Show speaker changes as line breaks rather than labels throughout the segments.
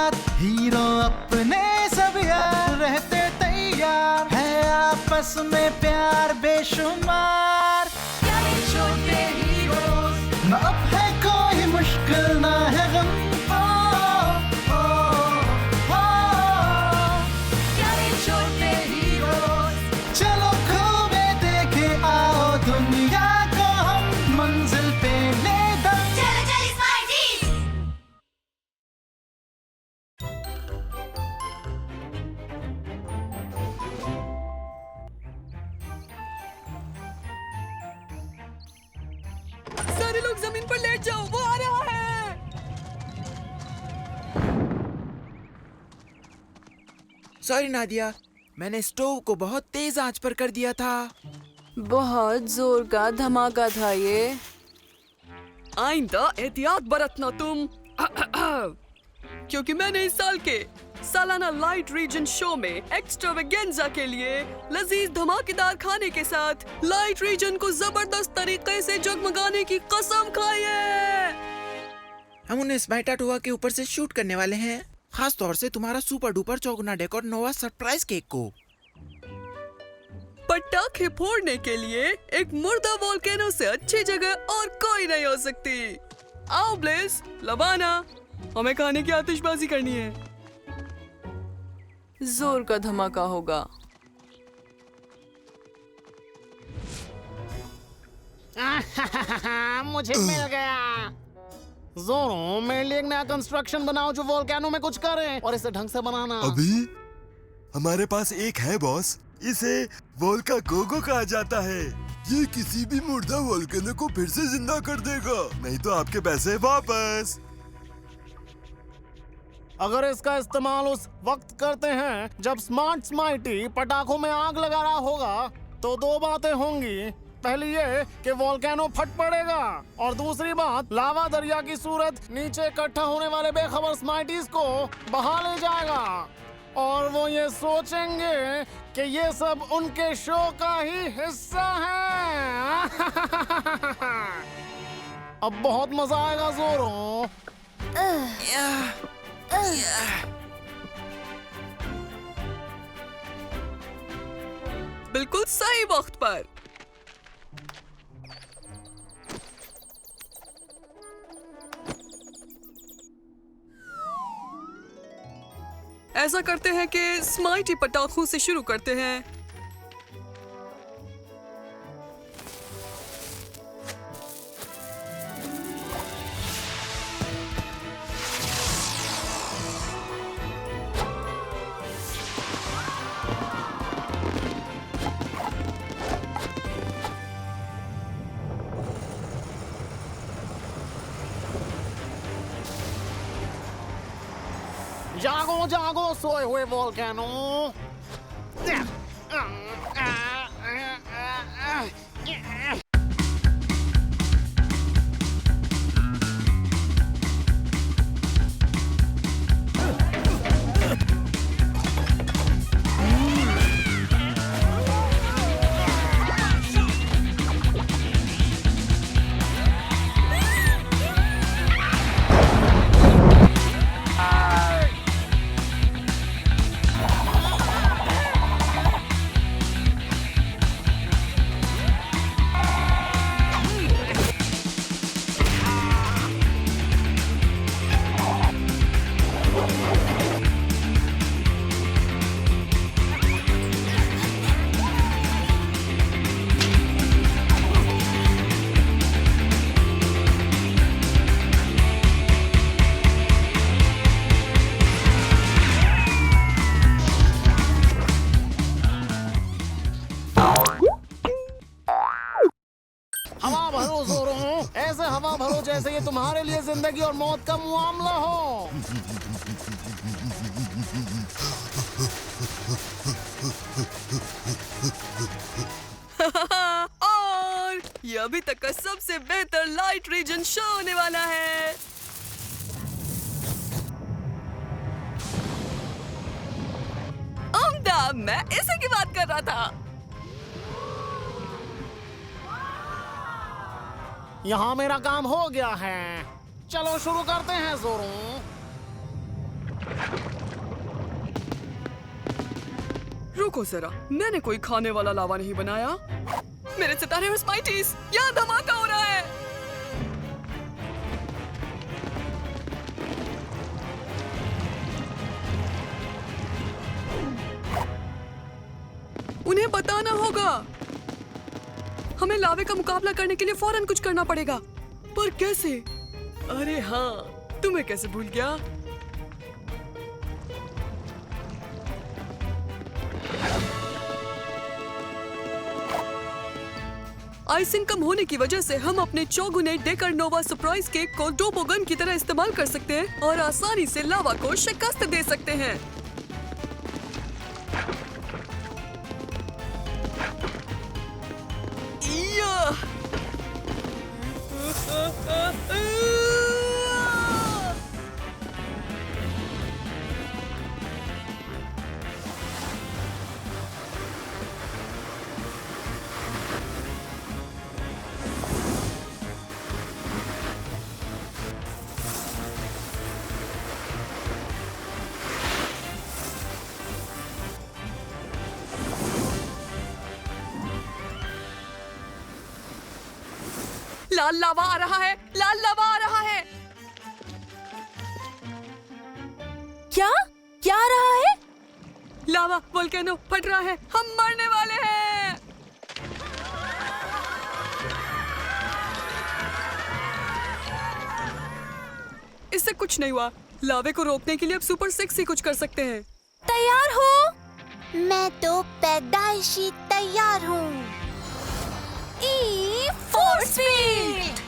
साथ हीरो अपने सब यार रहते तैयार है आपस में प्यार बेशुमार। यानी छोटे हीरोज न अब है कोई मुश्किल ना है गम। यानी छोटे हीरोज चलो घूमे देखे आओ दुनिया को हम मंजिल पे ले दम।
सारे लोग जमीन पर लेट जाओ, वो आ रहा है।
सॉरी नादिया, मैंने स्टोव को बहुत तेज आंच पर कर दिया था।
बहुत जोर का धमाका था ये।
आइंदा एहतियात बरतना तुम। क्योंकि मैंने इस साल के सालाना लाइट रीजन शो में एक्स्ट्रावेगेंजा के लिए लजीज धमाकेदार खाने के साथ लाइट रीजन को जबरदस्त तरीके से जगमगाने की कसम खाई है।
हम उन्हें स्माइटाटोआ के ऊपर से शूट करने वाले हैं, खास तौर से तुम्हारा सुपर डुपर चौगुना डेकोर नोवा सरप्राइज केक को।
पटाखे फोड़ने के लिए एक मुर्दा वोल्केनो से अच्छी जगह और कोई नहीं हो सकती। आओ ब्लेस, लबाना, हमें खाने की आतिशबाजी करनी है।
जोर का धमाका होगा।
मुझे मिल गया। जोरो, मेरे लिए एक नया कंस्ट्रक्शन बनाओ जो वोल्केनो में कुछ करे, और इसे ढंग से बनाना।
अभी हमारे पास एक है बॉस, इसे वोल्का गोगो कहा जाता है। ये किसी भी मुर्दा वोल्केनो को फिर से जिंदा कर देगा, नहीं तो आपके पैसे वापस।
अगर इसका इस्तेमाल उस वक्त करते हैं जब स्मार्ट स्माइटी पटाखों में आग लगा रहा होगा, तो दो बातें होंगी। पहली ये कि वोल्केनो फट पड़ेगा, और दूसरी बात लावा दरिया की सूरत नीचे इकट्ठा होने वाले बेखबर स्माइटीज को बहा ले जाएगा, और वो ये सोचेंगे कि ये सब उनके शो का ही हिस्सा है। अब बहुत मजा आएगा जोरो।
बिल्कुल सही वक्त पर। ऐसा करते हैं कि स्माइटी पटाखों से शुरू करते हैं।
जागो जागो सोए हुए वोल्केनो। हवा भरो जोरो, ऐसे हवा भरो जैसे ये तुम्हारे लिए जिंदगी और मौत का मामला हो।
और ये अभी तक का सबसे बेहतर लाइट रीजन शो होने वाला है। उम्दा, मैं इसी की बात कर रहा था।
यहाँ मेरा काम हो गया है, चलो शुरू करते हैं जोरो।
रुको जरा, मैंने कोई खाने वाला लावा नहीं बनाया। मेरे सितारे और स्माइटीज, यहाँ धमाका हो रहा है। उन्हें बताना होगा। हमें लावे का मुकाबला करने के लिए फौरन कुछ करना पड़ेगा। पर कैसे? अरे हाँ, तुम्हें कैसे भूल गया? आइसिंग कम होने की वजह से हम अपने चौगुने डेकर नोवा सरप्राइज केक को डोबोगन की तरह इस्तेमाल कर सकते हैं और आसानी से लावा को शिकस्त दे सकते हैं। लाल लावा आ रहा है, लाल लावा आ रहा है।
क्या क्या आ रहा है?
लावा वोल्केनो फट रहा है, हम मरने वाले हैं। इससे कुछ नहीं हुआ। लावे को रोकने के लिए अब सुपर 6 ही कुछ कर सकते हैं।
तैयार हो?
मैं तो पैदाइशी तैयार हूँ।
Force field.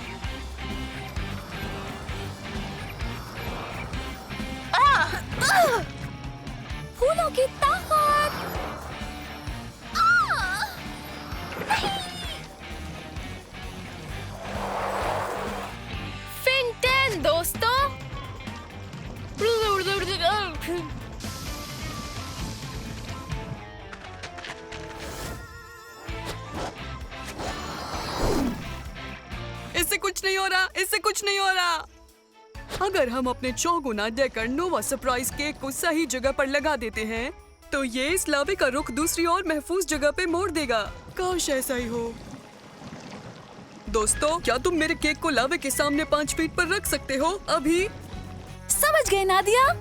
फूलों की ताकत।
फिंटेन दोस्तों।
इससे कुछ नहीं हो रहा, इससे कुछ नहीं हो रहा। अगर हम अपने चौगुना डेकर नोवा सरप्राइज केक को सही जगह पर लगा देते हैं, तो ये इस लावे का रुख दूसरी और महफूज जगह पे मोड़ देगा। काश ऐसा ही हो। दोस्तों, क्या तुम मेरे केक को लावे के सामने 5 फीट पर रख सकते हो अभी?
समझ गए नादिया?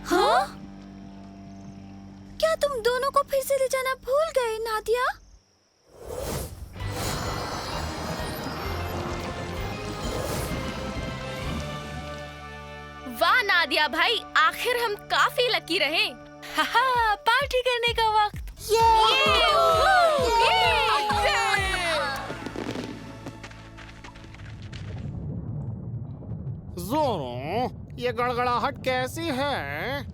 हाँ? क्या तुम दोनों को फिर से ले जाना भूल गए नादिया?
वाह नादिया भाई, आखिर हम काफी लकी रहे। हाहा, पार्टी करने का वक्त।
जोरो, ये गड़गड़ाहट कैसी है?